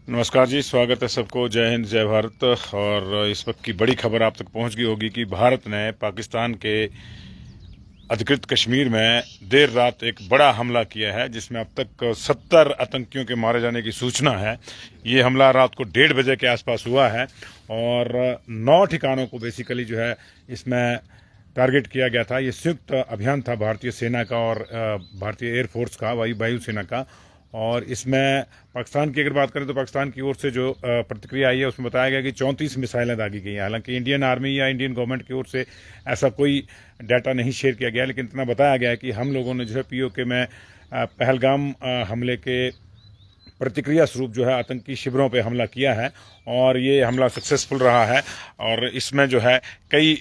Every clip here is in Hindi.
नमस्कार जी, स्वागत है सबको। जय हिंद, जय भारत। और इस वक्त की बड़ी खबर आप तक पहुंच गई होगी कि भारत ने पाकिस्तान के अधिकृत कश्मीर में देर रात एक बड़ा हमला किया है, जिसमें अब तक 70 आतंकियों के मारे जाने की सूचना है। ये हमला रात को 1:30 बजे के आसपास हुआ है और 9 ठिकानों को बेसिकली जो है इसमें टारगेट किया गया था। ये संयुक्त अभियान था भारतीय सेना का और भारतीय एयरफोर्स का, वायुसेना का। और इसमें पाकिस्तान की अगर बात करें तो पाकिस्तान की ओर से जो प्रतिक्रिया आई है उसमें बताया गया कि 34 मिसाइलें दागी गई हैं। हालांकि इंडियन आर्मी या इंडियन गवर्नमेंट की ओर से ऐसा कोई डाटा नहीं शेयर किया गया, लेकिन इतना बताया गया है कि हम लोगों ने जो है पीओके में पहलगाम हमले के प्रतिक्रिया स्वरूप जो है आतंकी शिविरों पे हमला किया है और ये हमला सक्सेसफुल रहा है। और इसमें जो है कई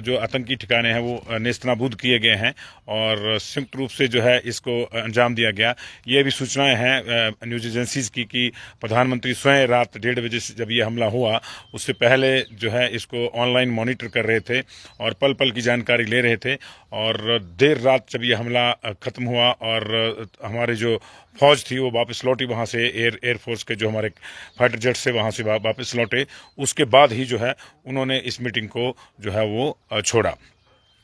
जो आतंकी ठिकाने हैं वो नेस्तनाबूद किए गए हैं और संयुक्त रूप से जो है इसको अंजाम दिया गया। ये भी सूचनाएं हैं न्यूज एजेंसीज की कि प्रधानमंत्री स्वयं रात 1:30 से जब ये हमला हुआ उससे पहले जो है इसको ऑनलाइन मॉनिटर कर रहे थे और पल पल की जानकारी ले रहे थे। और देर रात जब ये हमला ख़त्म हुआ और हमारे जो फौज थी वो वापस लौटी वहाँ से, एयरफोर्स के जो हमारे फाइटर जेट से वहाँ से वापस लौटे, उसके बाद ही जो है उन्होंने इस मीटिंग को जो है वो छोड़ा।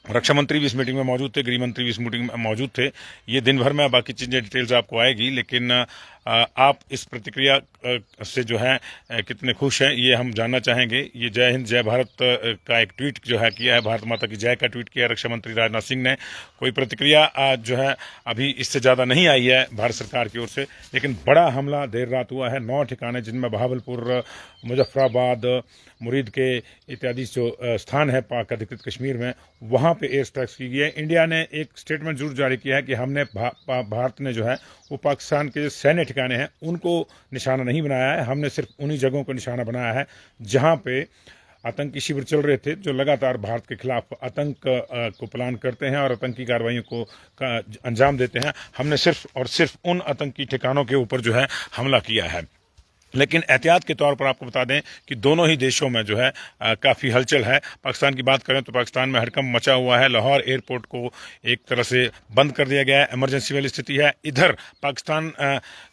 रक्षा मंत्री भी इस मीटिंग में मौजूद थे, गृह मंत्री भी इस मीटिंग में मौजूद थे। ये दिन भर में बाकी चीज़ें डिटेल्स आपको आएगी, लेकिन आप इस प्रतिक्रिया से जो है कितने खुश हैं ये हम जानना चाहेंगे। ये जय हिंद जय भारत का एक ट्वीट जो है किया है, भारत माता की जय का ट्वीट किया है रक्षा मंत्री राजनाथ सिंह ने। कोई प्रतिक्रिया जो है अभी इससे ज़्यादा नहीं आई है भारत सरकार की ओर से, लेकिन बड़ा हमला देर रात हुआ है। 9 ठिकाने जिनमें बहावलपुर, मुजफ्फराबाद, मुरीद के इत्यादि जो स्थान है पाक अधिकृत कश्मीर में, वहाँ पे एयर स्ट्राइक्स की गई है। इंडिया ने एक स्टेटमेंट जरूर जारी किया है कि हमने भारत ने जो है वो पाकिस्तान के जो सैन्य ठिकाने हैं उनको निशाना नहीं बनाया है, हमने सिर्फ उन्हीं जगहों को निशाना बनाया है जहाँ पे आतंकी शिविर चल रहे थे, जो लगातार भारत के खिलाफ आतंक को प्लान करते हैं और आतंकी कार्रवाइयों को अंजाम देते हैं। हमने सिर्फ और सिर्फ उन आतंकी ठिकानों के ऊपर जो है हमला किया है। लेकिन एहतियात के तौर पर आपको बता दें कि दोनों ही देशों में जो है काफ़ी हलचल है। पाकिस्तान की बात करें तो पाकिस्तान में हड़कंप मचा हुआ है। लाहौर एयरपोर्ट को एक तरह से बंद कर दिया गया है, इमरजेंसी वाली स्थिति है। इधर पाकिस्तान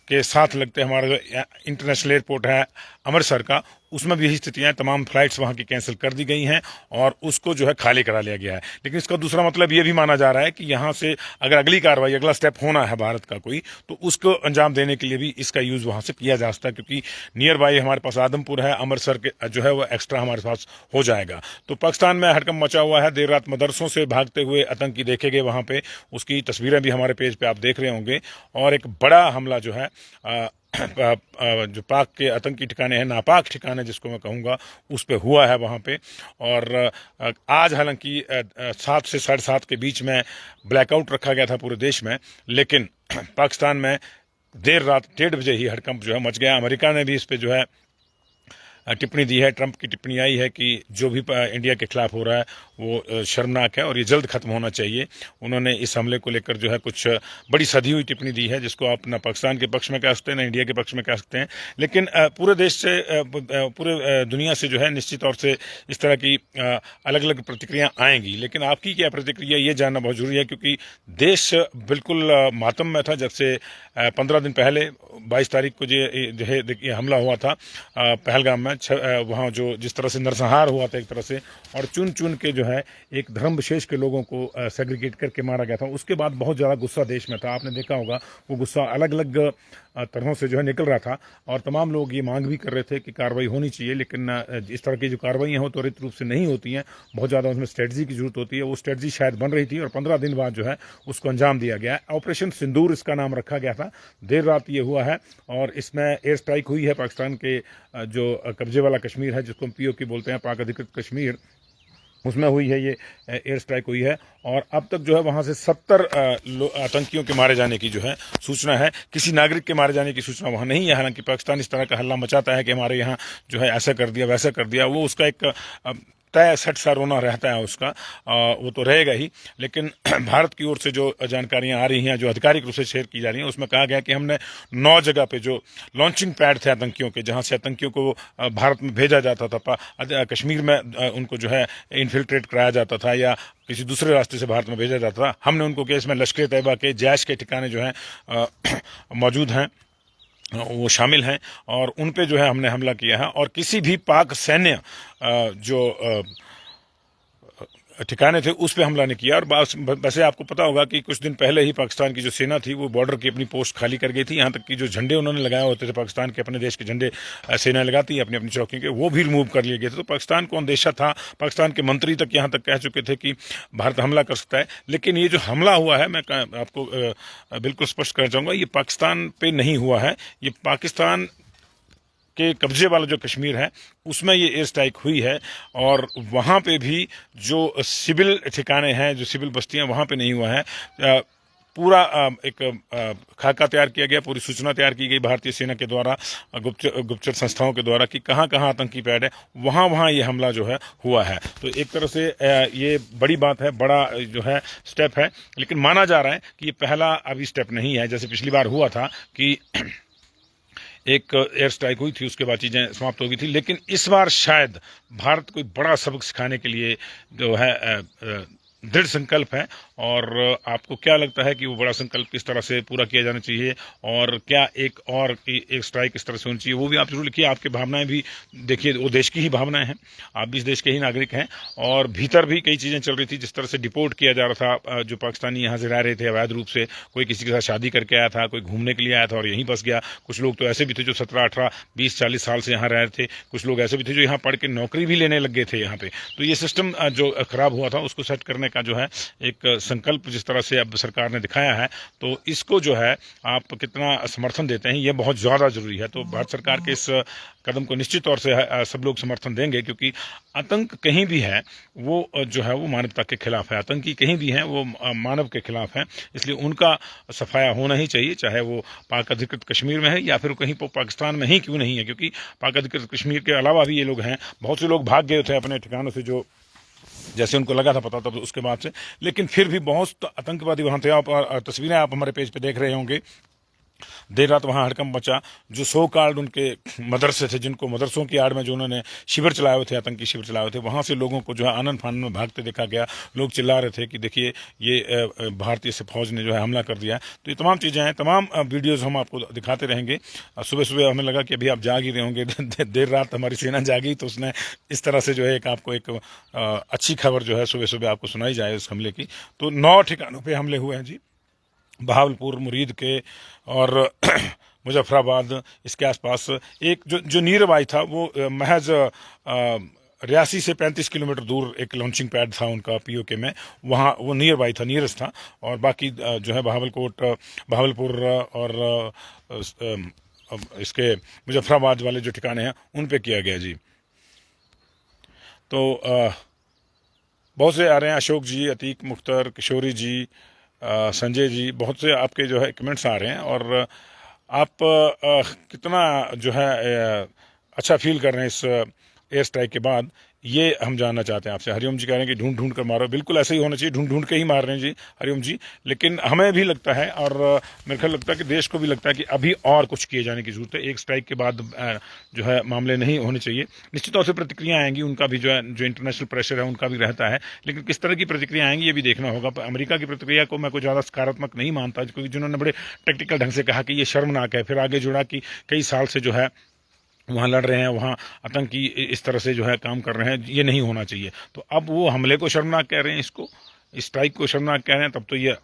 के साथ लगते हमारा जो इंटरनेशनल एयरपोर्ट है अमृतसर का, उसमें भी यही स्थितियाँ, तमाम फ्लाइट्स वहाँ की कैंसिल कर दी गई हैं और उसको जो है खाली करा लिया गया है। लेकिन इसका दूसरा मतलब ये भी माना जा रहा है कि यहाँ से अगर अगली कार्रवाई, अगला स्टेप होना है भारत का कोई, तो उसको अंजाम देने के लिए भी इसका यूज़ वहाँ से किया जा सकता है, क्योंकि नियर बाई हमारे पास आदमपुर है, अमृतसर के जो है वो एक्स्ट्रा हमारे पास हो जाएगा। तो पाकिस्तान में हड़कंप मचा हुआ है। देर रात मदरसों से भागते हुए आतंकी देखे गए वहाँ पे, उसकी तस्वीरें भी हमारे पेज पे आप देख रहे होंगे। और एक बड़ा हमला जो है जो पाक के आतंकी ठिकाने हैं, नापाक ठिकाने जिसको मैं कहूँगा, उस पे हुआ है वहाँ पे। और आज हालांकि 7 से 7:30 के बीच में ब्लैकआउट रखा गया था पूरे देश में, लेकिन पाकिस्तान में देर रात 1:30 बजे ही हड़कंप जो है मच गया। अमेरिका ने भी इस पे जो है टिप्पणी दी है। ट्रंप की टिप्पणी आई है कि जो भी इंडिया के खिलाफ हो रहा है वो शर्मनाक है और ये जल्द खत्म होना चाहिए। उन्होंने इस हमले को लेकर जो है कुछ बड़ी सधी हुई टिप्पणी दी है, जिसको आप ना पाकिस्तान के पक्ष में कह सकते हैं ना इंडिया के पक्ष में कह सकते हैं। लेकिन पूरे देश से, पूरे दुनिया से जो है निश्चित तौर से इस तरह की अलग अलग प्रतिक्रिया आएंगी। लेकिन आपकी क्या प्रतिक्रिया ये जानना बहुत जरूरी है, क्योंकि देश बिल्कुल मातम में था जब से 15 दिन पहले 22 तारीख को जो है हमला हुआ था पहलगाम में। वहाँ जो जिस तरह से नरसंहार हुआ था एक तरह से, और चुन चुन के जो है एक धर्म विशेष के लोगों को सेग्रीगेट करके मारा गया था, उसके बाद बहुत ज़्यादा गुस्सा देश में था। आपने देखा होगा वो गुस्सा अलग अलग तरहों से जो है निकल रहा था और तमाम लोग ये मांग भी कर रहे थे कि कार्रवाई होनी चाहिए। लेकिन इस तरह की जो कार्रवाइयाँ हो त्वरित रूप से नहीं होती हैं, बहुत ज़्यादा उसमें स्ट्रेटजी की जरूरत होती है। वो स्ट्रेटजी शायद बन रही थी और 15 दिन बाद जो है उसको अंजाम दिया गया। ऑपरेशन सिंदूर इसका नाम रखा गया था। देर रात ये हुआ है और इसमें एयर स्ट्राइक हुई है पाकिस्तान के जो कब्जे वाला कश्मीर है, जिसको हम पीओके बोलते हैं, पाक अधिकृत कश्मीर, उसमें हुई है ये एयर स्ट्राइक हुई है। और अब तक जो है वहाँ से 70 आतंकियों के मारे जाने की जो है सूचना है। किसी नागरिक के मारे जाने की सूचना वहाँ नहीं है। हालांकि पाकिस्तान इस तरह का हल्ला मचाता है कि हमारे यहाँ जो है ऐसा कर दिया वैसा कर दिया, वो उसका एक तय सट सा रोना रहता है उसका, वो तो रहेगा ही। लेकिन भारत की ओर से जो जानकारियां आ रही हैं, जो आधिकारिक रूप से शेयर की जा रही हैं, उसमें कहा गया कि हमने 9 जगह पे जो लॉन्चिंग पैड थे आतंकियों के, जहां से आतंकियों को भारत में भेजा जाता था, कश्मीर में उनको जो है इन्फिल्ट्रेट कराया जाता था या किसी दूसरे रास्ते से भारत में भेजा जाता था, हमने उनको केस में लश्कर-ए-तैयबा के, जैश के ठिकाने जो हैं मौजूद हैं वो शामिल हैं और उन पे जो है हमने हमला किया है। और किसी भी पाक सैन्य जो ठिकाने थे उस पर हमला नहीं किया। और वैसे आपको पता होगा कि कुछ दिन पहले ही पाकिस्तान की जो सेना थी वो बॉर्डर की अपनी पोस्ट खाली कर गई थी। यहाँ तक कि जो झंडे उन्होंने लगाए होते थे पाकिस्तान के, अपने देश के झंडे सेना लगाती है अपनी अपनी चौकियों के, वो भी रिमूव कर लिए गए थे। तो पाकिस्तान को अंदेशा था, पाकिस्तान के मंत्री तक यहाँ तक कह चुके थे कि भारत हमला कर सकता है। लेकिन ये जो हमला हुआ है, मैं आपको बिल्कुल स्पष्ट करना चाहूँगा, ये पाकिस्तान पे नहीं हुआ है। ये पाकिस्तान के कब्जे वाला जो कश्मीर है उसमें ये एयर स्ट्राइक हुई है। और वहाँ पे भी जो सिविल ठिकाने हैं, जो सिविल बस्तियां, वहाँ पे नहीं हुआ है। पूरा एक खाका तैयार किया गया, पूरी सूचना तैयार की गई भारतीय सेना के द्वारा, गुप्तचर संस्थाओं के द्वारा, कि कहाँ कहाँ आतंकी पैड है, वहाँ वहाँ ये हमला जो है हुआ है। तो एक तरह से ये बड़ी बात है, बड़ा जो है स्टेप है। लेकिन माना जा रहा है कि ये पहला अभी स्टेप नहीं है। जैसे पिछली बार हुआ था कि एक एयर स्ट्राइक हुई थी, उसके बाद चीज़ें समाप्त हो गई थी। लेकिन इस बार शायद भारत कोई बड़ा सबक सिखाने के लिए जो है दृढ़ संकल्प है। और आपको क्या लगता है कि वो बड़ा संकल्प किस तरह से पूरा किया जाना चाहिए, और क्या एक स्ट्राइक इस तरह से होनी चाहिए, वो भी आप जरूर लिखिए। आपकी भावनाएं भी देखिए, वो देश की ही भावनाएं हैं, आप भी इस देश के ही नागरिक हैं। और भीतर भी कई चीज़ें चल रही थी, जिस तरह से डिपोर्ट किया जा रहा था जो पाकिस्तानी यहाँ से रह रहे थे अवैध रूप से। कोई किसी के साथ शादी करके आया था, कोई घूमने के लिए आया था और यहीं बस गया। कुछ लोग तो ऐसे भी थे जो 17, 18, 20, 40 साल से यहाँ रह रहे थे। कुछ लोग ऐसे भी थे जो यहाँ पढ़ के नौकरी भी लेने लग गए थे यहाँ पे। तो ये सिस्टम जो खराब हुआ था उसको सेट करने का जो है एक संकल्प जिस तरह से अब सरकार ने दिखाया है, तो इसको जो है आप कितना समर्थन देते हैं, ये बहुत ज़्यादा जरूरी है। तो भारत सरकार के इस कदम को निश्चित तौर से सब लोग समर्थन देंगे, क्योंकि आतंक कहीं भी है वो जो है वो मानवता के खिलाफ है। आतंकी कहीं भी हैं वो मानव के खिलाफ हैं। इसलिए उनका सफाया होना ही चाहिए, चाहे वो पाक अधिकृत कश्मीर में है या फिर कहीं पाकिस्तान में ही क्यों नहीं है। क्योंकि पाक अधिकृत कश्मीर के अलावा भी ये लोग हैं, बहुत से लोग भाग गए थे अपने ठिकानों से, जो जैसे उनको लगा था पता था, तो उसके बाद से। लेकिन फिर भी बहुत आतंकवादी वहाँ थे। आप तस्वीरें आप हमारे पेज पे देख रहे होंगे। देर रात वहाँ हड़कंप मचा। जो सो कार्ड उनके मदरसे थे, जिनको मदरसों की आड़ में जो उन्होंने शिविर चलाए हुए थे, आतंकी शिविर चलाए हुए थे, वहाँ से लोगों को जो है आनंद फानंद में भागते देखा गया। लोग चिल्ला रहे थे कि देखिए ये भारतीय से फौज ने जो है हमला कर दिया। तो ये तमाम चीज़ें हैं, तमाम वीडियोज़ हम आपको दिखाते रहेंगे। सुबह सुबह हमें लगा कि अभी आप जाग ही रहे होंगे। देर रात हमारी सेना जागी, तो उसने इस तरह से जो है आपको एक अच्छी खबर जो है सुबह सुबह आपको सुनाई जाए इस हमले की। तो 9 ठिकानों पर हमले हुए हैं जी, बहावलपुर, मुरीद के और मुजफ्फराबाद, इसके आसपास। एक जो नियर बाई था वो महज रियासी से 35 किलोमीटर दूर एक लॉन्चिंग पैड था उनका पीओके में, वहाँ वो नियर बाई था, नियरेस्ट था। और बाकी जो है बहावलपुर और इसके मुजफ्फराबाद वाले जो ठिकाने हैं उन पे किया गया जी। तो बहुत से आ रहे हैं, अशोक जी, अतीक मुख्तर, किशोरी जी, संजय जी, बहुत से आपके जो है कमेंट्स आ रहे हैं। और आप कितना जो है अच्छा फील कर रहे हैं इस एयर स्ट्राइक के बाद, ये हम जानना चाहते हैं आपसे। हरिओम जी कह रहे हैं कि ढूंढ ढूंढ कर मारो, बिल्कुल ऐसा ही होना चाहिए, ढूंढ ढूंढ के ही मार रहे हैं जी हरिओम जी। लेकिन हमें भी लगता है, और मेरे ख्याल लगता है कि देश को भी लगता है कि अभी और कुछ किए जाने की जरूरत है। एक स्ट्राइक के बाद जो है मामले नहीं होने चाहिए। निश्चित तौर से प्रतिक्रिया आएंगी, उनका भी जो है, जो इंटरनेशनल प्रेशर है उनका भी रहता है। लेकिन किस तरह की प्रतिक्रिया आएंगी ये भी देखना होगा। अमेरिका की प्रतिक्रिया को मैं कोई ज़्यादा सकारात्मक नहीं मानता, क्योंकि जिन्होंने बड़े टेक्निकल ढंग से कहा कि ये शर्मनाक है, फिर आगे जुड़ा कि कई साल से जो है वहाँ लड़ रहे हैं, वहाँ आतंकी इस तरह से जो है काम कर रहे हैं, ये नहीं होना चाहिए। तो अब वो हमले को शर्मनाक कह रहे हैं, इसको स्ट्राइक को शर्मनाक कह रहे हैं, तब तो ये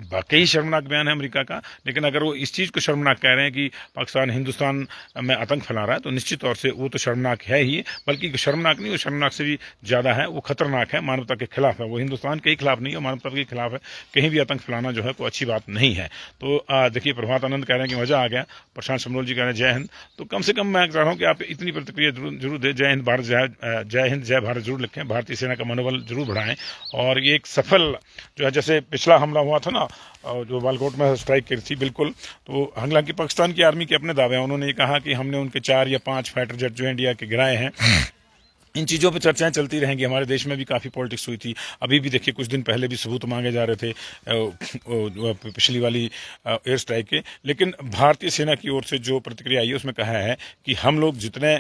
वाकई शर्मनाक बयान है अमेरिका का। लेकिन अगर वो इस चीज़ को शर्मनाक कह रहे हैं कि पाकिस्तान हिंदुस्तान में आतंक फैला रहा है, तो निश्चित तौर से वो तो शर्मनाक है ही, बल्कि शर्मनाक नहीं, वो शर्मनाक से भी ज़्यादा है, वो खतरनाक है, मानवता के खिलाफ है। वो हिंदुस्तान के ही खिलाफ नहीं है, मानवता के खिलाफ है। कहीं भी आतंक फैलाना जो है कोई अच्छी बात नहीं है। तो देखिए, प्रभात आनंद कह रहे हैं कि मज़ा आ गया। प्रशांत समरोल जी कह रहे हैं जय हिंद। तो कम से कम मैं चाह रहा हूँ कि आप इतनी प्रतिक्रिया जरूर दें। जय हिंद भारत, जय हिंद जय भारत जरूर लिखें, भारतीय सेना का मनोबल जरूर बढ़ाएं। और ये एक सफल जो है, जैसे पिछला हमला हुआ था ना जो बालाकोट में स्ट्राइक की थी, बिल्कुल। तो हालांकि पाकिस्तान की आर्मी के अपने दावे हैं, उन्होंने ये कहा कि हमने उनके 4 या 5 फाइटर जेट जो इंडिया के गिराए हैं, इन चीज़ों पे चर्चाएं चलती रहेंगी। हमारे देश में भी काफ़ी पॉलिटिक्स हुई थी। अभी भी देखिए कुछ दिन पहले भी सबूत मांगे जा रहे थे पिछली वाली एयर स्ट्राइक के, लेकिन भारतीय सेना की ओर से जो प्रतिक्रिया आई है उसमें कहा है कि हम लोग जितने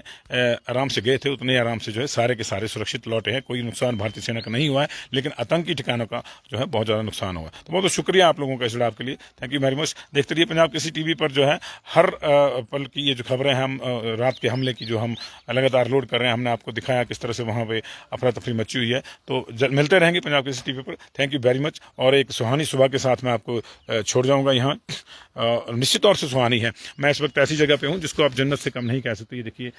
आराम से गए थे उतने आराम से जो है सारे के सारे सुरक्षित लौटे हैं। कोई नुकसान भारतीय सेना का नहीं हुआ है, लेकिन आतंकी ठिकानों का जो है बहुत ज़्यादा नुकसान हुआ है। तो बहुत बहुत शुक्रिया आप लोगों का इस जुड़ाव के लिए। Thank you very much. देखते रहिए पंजाब केसरी टीवी पर जो है हर पल की ये जो खबरें हैं, हम रात के हमले की जो हम लगातार लोड कर रहे हैं। हमने आपको दिखाया किस तरह से वहाँ पे अफरा तफरी मची हुई है। तो मिलते रहेंगे पंजाब केसरी टीवी पर। Thank you very much. और एक सुहानी सुबह के साथ मैं आपको छोड़ जाऊंगा यहाँ। निश्चित तौर से सुहानी है। मैं इस वक्त ऐसी जगह पे हूँ जिसको आप जन्नत से कम नहीं कह सकते। ये देखिए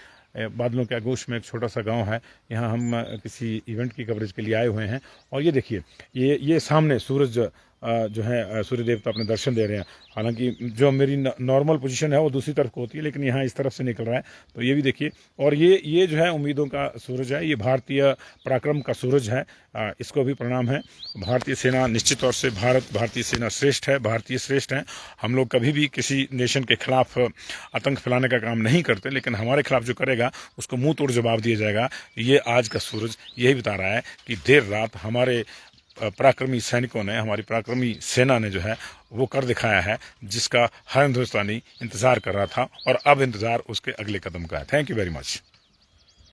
बादलों के आगोश में एक छोटा सा गांव है। यहाँ हम किसी इवेंट की कवरेज के लिए आए हुए हैं। और ये देखिए ये सामने सूरज जो है सूर्य देवता अपने दर्शन दे रहे हैं। हालांकि जो मेरी नॉर्मल पोजीशन है वो दूसरी तरफ को होती है, लेकिन यहाँ इस तरफ से निकल रहा है। तो ये भी देखिए। और ये जो है उम्मीदों का सूरज है। ये भारतीय पराक्रम का सूरज है। इसको भी प्रणाम है। भारतीय सेना निश्चित तौर से भारतीय सेना श्रेष्ठ है, भारतीय श्रेष्ठ है। हम लोग कभी भी किसी नेशन के खिलाफ आतंक फैलाने का काम नहीं करते, लेकिन हमारे खिलाफ जो करेगा उसको मुंह तोड़ जवाब दिया जाएगा। ये आज का सूरज यही बता रहा है कि देर रात हमारे पराक्रमी सैनिकों ने, हमारी पराक्रमी सेना ने जो है वो कर दिखाया है, जिसका हर हिंदुस्तानी इंतजार कर रहा था। और अब इंतजार उसके अगले कदम का है। Thank you very much.